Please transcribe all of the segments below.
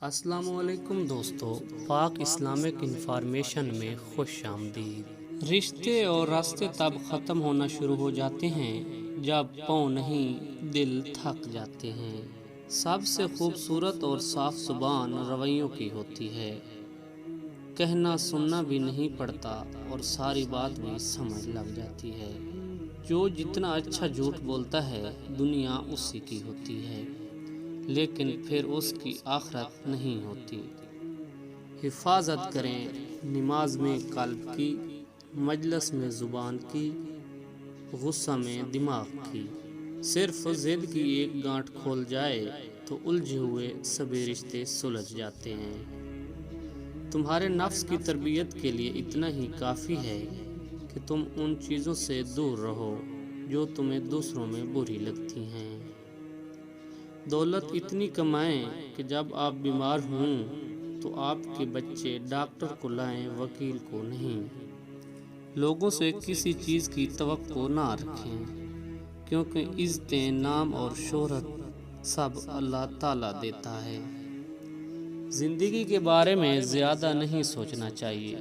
السلام علیکم دوستو، پاک اسلامک انفارمیشن میں خوش آمدید۔ رشتے اور راستے تب ختم ہونا شروع ہو جاتے ہیں جب پاؤں نہیں دل تھک جاتے ہیں۔ سب سے خوبصورت اور صاف زبان رویوں کی ہوتی ہے، کہنا سننا بھی نہیں پڑتا اور ساری بات بھی سمجھ لگ جاتی ہے۔ جو جتنا اچھا جھوٹ بولتا ہے دنیا اسی کی ہوتی ہے، لیکن پھر اس کی آخرت نہیں ہوتی۔ حفاظت کریں نماز میں قلب کی، مجلس میں زبان کی، غصہ میں دماغ کی۔ صرف ضد کی ایک گانٹھ کھول جائے تو الجھے ہوئے سبھی رشتے سلجھ جاتے ہیں۔ تمہارے نفس کی تربیت کے لیے اتنا ہی کافی ہے کہ تم ان چیزوں سے دور رہو جو تمہیں دوسروں میں بری لگتی ہیں۔ دولت اتنی کمائیں کہ جب آپ بیمار ہوں تو آپ کے بچے ڈاکٹر کو لائیں، وکیل کو نہیں۔ لوگوں سے کسی چیز کی توقع نہ رکھیں، کیونکہ عزتیں، نام اور شہرت سب اللہ تعالیٰ دیتا ہے۔ زندگی کے بارے میں زیادہ نہیں سوچنا چاہیے۔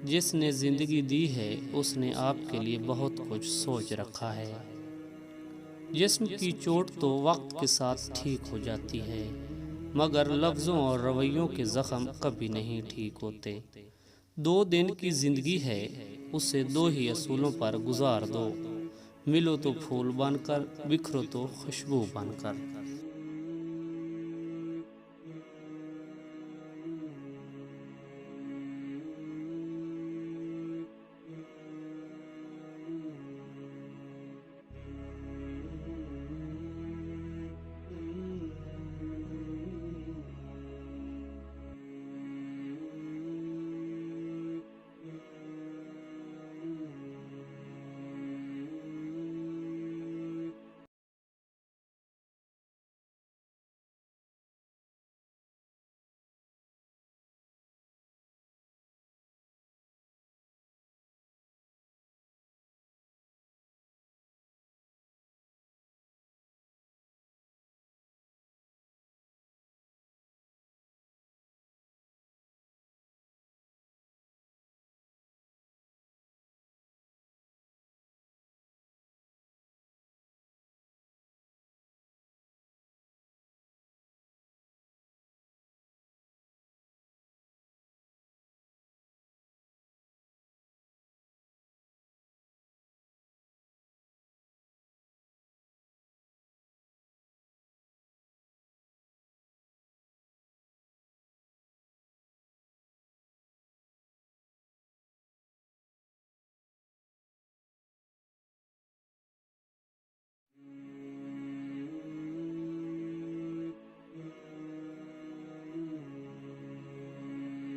جس نے زندگی دی ہے اس نے آپ کے لیے بہت کچھ سوچ رکھا ہے۔ جسم کی چوٹ تو وقت کے ساتھ ٹھیک ہو جاتی ہے، مگر لفظوں اور رویوں کے زخم کبھی نہیں ٹھیک ہوتے۔ 2 دن کی زندگی ہے، اسے 2 ہی اصولوں پر گزار دو، ملو تو پھول بن کر، بکھرو تو خوشبو بن کر۔